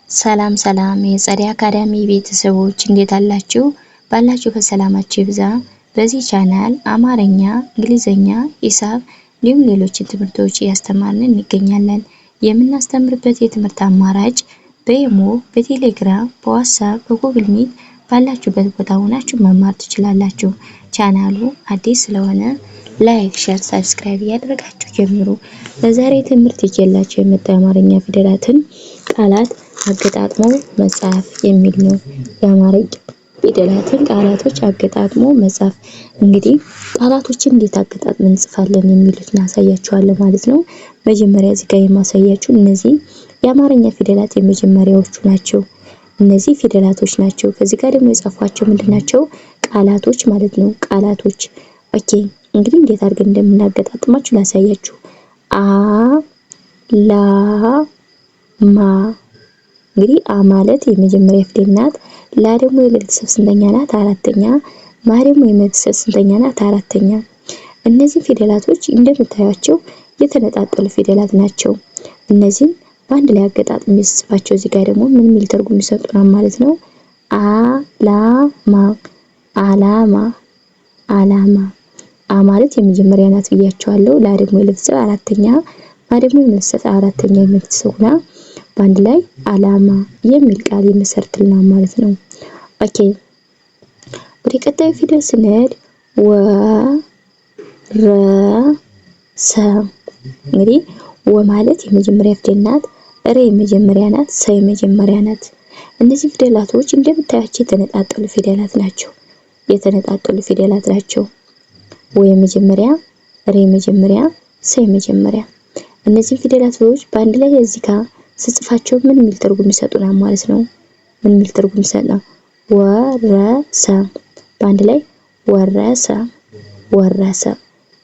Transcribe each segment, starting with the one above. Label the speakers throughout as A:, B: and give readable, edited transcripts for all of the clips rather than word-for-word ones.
A: ሰላም ሰላም የጸደይ አካዳሚ ቤተሰቦች እንዴት አላችሁ? ባላችሁ በሰላማችሁ ይብዛ። በዚህ ቻናል አማርኛ፣ እንግሊዘኛ፣ ሂሳብ እንዲሁም ሌሎችን ትምህርቶች እያስተማርን እንገኛለን። የምናስተምርበት የትምህርት አማራጭ በኢሞ፣ በቴሌግራም፣ በዋትስአፕ፣ በጉግል ሚት ባላችሁበት ቦታ ሆናችሁ መማር ትችላላችሁ። ቻናሉ አዲስ ስለሆነ ላይክ፣ ሼር፣ ሰብስክራይብ እያደረጋችሁ ጀምሩ። ለዛሬ ትምህርት ይዤላችሁ የመጣው የአማርኛ ፊደላትን ቃላት አገጣጥሞ መጻፍ የሚል ነው። የአማርኛ ፊደላትን ቃላቶች አገጣጥሞ መጻፍ። እንግዲህ ቃላቶችን እንዴት አገጣጥመን እንጽፋለን የሚሉትን አሳያችኋለሁ ማለት ነው። መጀመሪያ እዚህ ጋር የማሳያችሁ እነዚህ የአማርኛ ፊደላት የመጀመሪያዎቹ ናቸው። እነዚህ ፊደላቶች ናቸው። ከዚህ ጋር ደግሞ የጻፏቸው ምንድናቸው? ቃላቶች ማለት ነው። ቃላቶች ኦኬ። እንግዲህ እንዴት አድርገን እንደምናገጣጥማችሁ ላሳያችሁ። አ ላ ማ እንግዲህ አ ማለት የመጀመሪያ ፊደል ናት። ላ ደግሞ የቤተሰብ ስንተኛ ናት? አራተኛ። ማ ደግሞ የቤተሰብ ስንተኛ ናት? አራተኛ። እነዚህ ፊደላቶች እንደምታዩቸው የተነጣጠሉ ፊደላት ናቸው። እነዚህን በአንድ ላይ አገጣጥሜ ስጽፋቸው እዚህ ጋር ደግሞ ምን የሚል ትርጉም ይሰጡናል ማለት ነው? አላማ፣ አላማ፣ አላማ። አ ማለት የመጀመሪያ ናት ብያቸዋለሁ። ላ ደግሞ የቤተሰብ አራተኛ፣ ማ ደግሞ የቤተሰብ አራተኛ የቤተሰብ ሆና በአንድ ላይ አላማ የሚል ቃል ይመሰርትልናል ማለት ነው። ኦኬ ወደ ቀጣዩ ፊደል ስንሄድ ወ ረ ሰ። እንግዲህ ወ ማለት የመጀመሪያ ፊደል ናት። ረ የመጀመሪያ ናት። ሰ የመጀመሪያ ናት። እነዚህ ፊደላቶች እንደምታያቸው የተነጣጠሉ ፊደላት ናቸው። የተነጣጠሉ ፊደላት ናቸው። ወ የመጀመሪያ፣ ረ የመጀመሪያ፣ ሰ የመጀመሪያ። እነዚህ ፊደላቶች በአንድ ላይ እዚህ ጋር ስጽፋቸው ምን የሚል ትርጉም ይሰጡናል ማለት ነው? ምን የሚል ትርጉም ይሰጡናል? ወረሰ። በአንድ ላይ ወረሰ፣ ወረሰ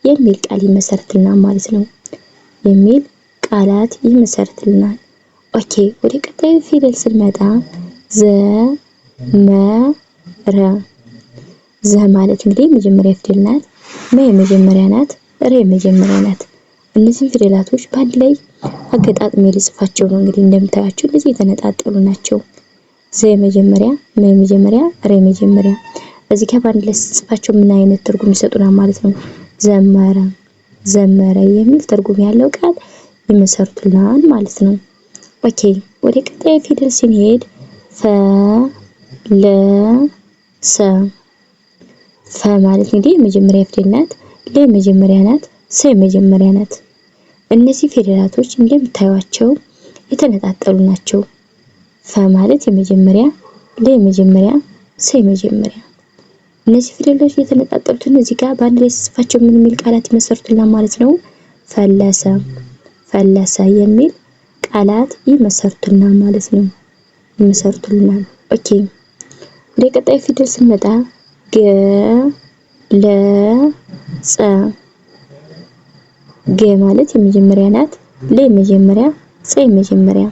A: የሚል ቃል ይመሰርትልናል ማለት ነው። የሚል ቃላት ይመሰርትልናል። ኦኬ ወደ ቀጣዩ ፊደል ስንመጣ ዘ መ ረ። ዘ ማለት እንግዲህ የመጀመሪያ ፊደል ናት። መ የመጀመሪያ ናት። ረ የመጀመሪያ ናት። እነዚህ ፊደላቶች በአንድ ላይ አገጣጥሜ ልጽፋቸው ነው። እንግዲህ እንደምታያቸው እነዚህ የተነጣጠሉ ናቸው። ዘ የመጀመሪያ፣ መ የመጀመሪያ፣ ረ የመጀመሪያ። እዚህ ጋር በአንድ ላይ ስጽፋቸው ምን አይነት ትርጉም ይሰጡናል ማለት ነው? ዘመረ፣ ዘመረ የሚል ትርጉም ያለው ቃል ይመሰርቱልናል ማለት ነው። ኦኬ ወደ ቀጣይ ፊደል ስንሄድ ፈ ለ ሰ። ፈ ማለት እንግዲህ የመጀመሪያ ፊደል ናት። ለ የመጀመሪያ ናት። ሰ የመጀመሪያ ናት። እነዚህ ፊደላቶች እንደምታዩቸው የተነጣጠሉ ናቸው። ፈ ማለት የመጀመሪያ፣ ለ የመጀመሪያ፣ ሰ የመጀመሪያ። እነዚህ ፊደሎች የተነጣጠሉትን እዚህ ጋር በአንድ ላይ ስጽፋቸው ምን የሚል ቃላት ይመሰርቱልናል ማለት ነው? ፈለሰ፣ ፈለሰ የሚል ቃላት ይመሰርቱልናል ማለት ነው። ይመሰርቱልናል። ኦኬ ወደ ቀጣይ ፊደል ስንመጣ ገ ለ ጸ። ገ ማለት የመጀመሪያ ናት። ለ የመጀመሪያ፣ ጸ የመጀመሪያ።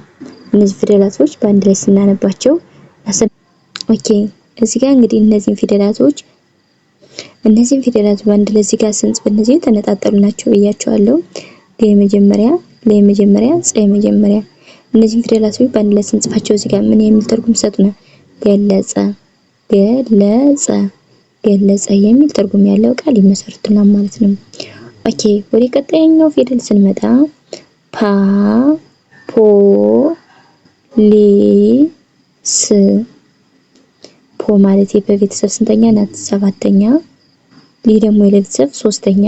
A: እነዚህ ፊደላቶች በአንድ ላይ ስናነባቸው ኦኬ እዚህ ጋር እንግዲህ እነዚህን ፊደላቶች በአንድ ላይ እዚህ ጋር ስንጽፍ እነዚህ የተነጣጠሉ ናቸው ብያቸዋለሁ። ገ የመጀመሪያ፣ ለ የመጀመሪያ፣ ጸ የመጀመሪያ። እነዚህ ፊደላቶች በአንድ ላይ ስንጽፋቸው እዚህ ጋር ምን የሚል ትርጉም ይሰጡናል? ገለጸ፣ ገለጸ፣ ገለጸ የሚል ትርጉም ያለው ቃል ይመሰርቱልናል ማለት ነው። ኦኬ ወደ ቀጣይኛው ፊደል ስንመጣ ፓ ፖ ሊ ስ። ፖ ማለት የቤተሰብ ስንተኛ ናት? ሰባተኛ። ሊ ደግሞ የቤተሰብ ሶስተኛ፣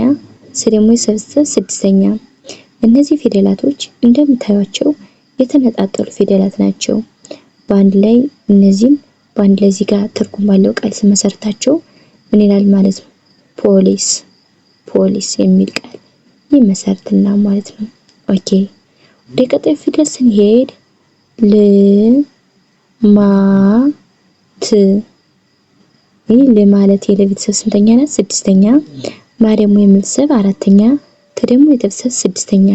A: ስ ደግሞ የቤተሰብ ስድስተኛ። እነዚህ ፊደላቶች እንደምታዩቸው የተነጣጠሉ ፊደላት ናቸው። በአንድ ላይ እነዚህም በአንድ ላይ እዚህ ጋር ትርጉም ባለው ቃል ስመሰርታቸው ምን ይላል ማለት ነው? ፖሊስ፣ ፖሊስ የሚል ቃል ይመሰርትልናል ማለት ነው። ኦኬ ወደ ቀጣይ ፊደል ስንሄድ ል ማ ት። ይህ ል ማለት የቤተሰብ ስንተኛ ናት? ስድስተኛ። ማ ደግሞ የቤተሰብ አራተኛ፣ ተ ደግሞ የቤተሰብ ስድስተኛ።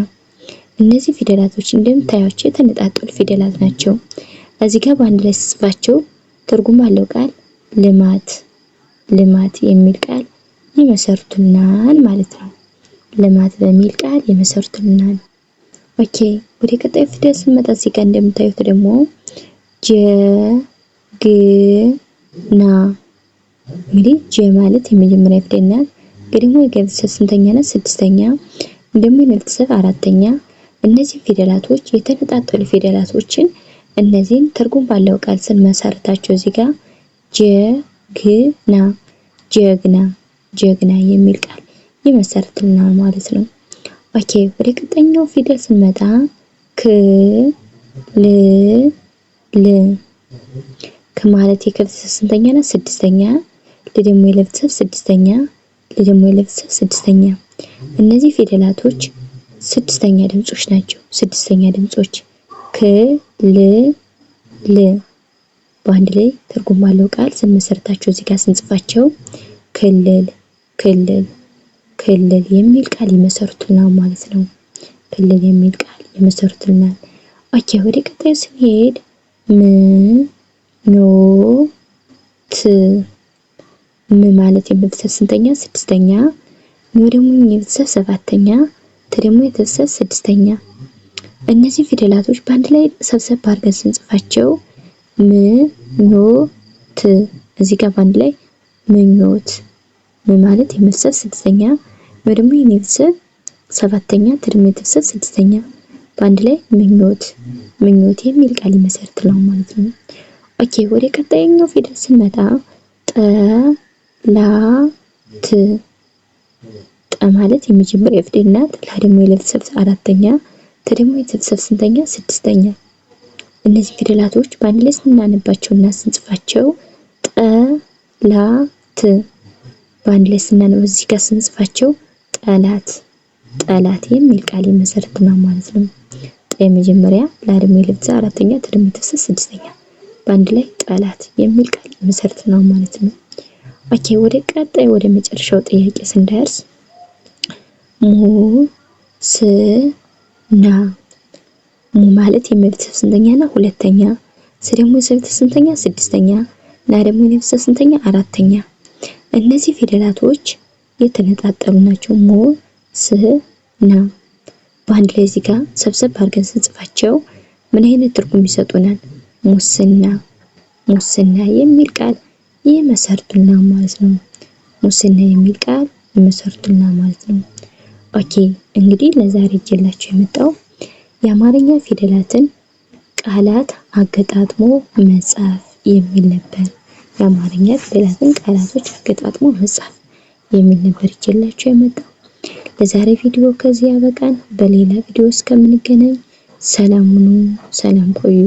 A: እነዚህ ፊደላቶች እንደምታዩቸው የተነጣጠሉ ፊደላት ናቸው። እዚህ ጋር በአንድ ላይ ስጽፋቸው ትርጉም ባለው ቃል ልማት፣ ልማት የሚል ቃል ይመሰርቱልናል ማለት ነው። ልማት በሚል ቃል ይመሰርቱልናል። ኦኬ ወደ ቀጣይ ፊደል ስንመጣ እዚህ ጋር እንደምታዩት ደግሞ ጀግና። እንግዲህ ጀ ማለት የመጀመሪያ ፊደል ናት። ደግሞ የቤተሰብ ስንተኛ ናት? ስድስተኛ። ደግሞ የቤተሰብ አራተኛ። እነዚህ ፊደላቶች የተነጣጠሉ ፊደላቶችን እነዚህን ትርጉም ባለው ቃል ስንመሰርታቸው እዚህ ጋር ጀግና ጀግና ጀግና የሚል ቃል ይመሰርትልናል ማለት ነው። ኦኬ ወደ ቀጣይኛው ፊደል ስንመጣ ክ ል ል ከማለት የቤተሰብ ስንተኛ ናት? ስድስተኛ። ደግሞ የቤተሰብ ስድስተኛ። ደግሞ የቤተሰብ ስድስተኛ። እነዚህ ፊደላቶች ስድስተኛ ድምጾች ናቸው። ስድስተኛ ድምጾች ክ ል ል በአንድ ላይ ትርጉም ባለው ቃል ስንመሰርታቸው እዚህ ጋር ስንጽፋቸው ክልል ክልል ክልል የሚል ቃል ይመሰርቱልናል ማለት ነው። ክልል የሚል ቃል ይመሰርቱልናል። ኦኬ ወደ ቀጣዩ ስንሄድ ም ኖ ት ም ማለት የቤተሰብ ስንተኛ? ስድስተኛ። ኖ ደግሞ የቤተሰብ ሰባተኛ። ት ደግሞ የቤተሰብ ስድስተኛ። እነዚህ ፊደላቶች በአንድ ላይ ሰብሰብ አድርገን ስንጽፋቸው ም ኖ ት እዚህ ጋር በአንድ ላይ ምኞት። ም ማለት የቤተሰብ ስድስተኛ። ኖ ደግሞ የቤተሰብ ሰባተኛ። ት ደግሞ የቤተሰብ ስድስተኛ። በአንድ ላይ ምኞት ምኞት የሚል ቃል ይመሰርትልናል ማለት ነው። ኦኬ ወደ ቀጣይኛው ፊደል ስንመጣ ጠ ላ ት ጠ ማለት የመጀመሪያ ፊደል ናት። ላ ደግሞ የቤተሰብ አራተኛ። ት ደግሞ የቤተሰብ ስንተኛ? ስድስተኛ። እነዚህ ፊደላቶች በአንድ ላይ ስናነባቸውና ስንጽፋቸው ጠላት በአንድ ላይ ስናነብ እዚህ ጋር ስንጽፋቸው ጠላት ጠላት የሚል ቃል ይመሰርትልናል ማለት ነው። ጠ የመጀመሪያ፣ ላ ደግሞ የቤተሰብ አራተኛ፣ ት ደግሞ የቤተሰብ ስድስተኛ። በአንድ ላይ ጠላት የሚል ቃል ይመሰርትልናል ማለት ነው። ኦኬ ወደ ቀጣይ ወደ መጨረሻው ጥያቄ ስንደርስ ሙስና ሙ ማለት የቤተሰብ ስንተኛ ነው? ሁለተኛ። ስ ደግሞ የቤተሰብ ስንተኛ? ስድስተኛ። ና ደግሞ የቤተሰብ ስንተኛ? አራተኛ። እነዚህ ፊደላቶች የተነጣጠሉ ናቸው። ሙ ስ ና በአንድ ላይ እዚህ ጋር ሰብሰብ አድርገን ስንጽፋቸው ምን አይነት ትርጉም ይሰጡናል? ሙስና ሙስና የሚል ቃል ይመሰርቱልናል ማለት ነው። ሙስና የሚል ቃል ይመሰርቱልናል ማለት ነው። ኦኬ እንግዲህ ለዛሬ ይዤላችሁ የመጣው የአማርኛ ፊደላትን ቃላት አገጣጥሞ መጻፍ የሚል ነበር። የአማርኛ ፊደላትን ቃላቶች አገጣጥሞ መጻፍ የሚል ነበር ይዤላችሁ የመጣው። ለዛሬ ቪዲዮ ከዚህ ያበቃን። በሌላ ቪዲዮ እስከምንገናኝ ሰላም ሁኑ፣ ሰላም ቆዩ።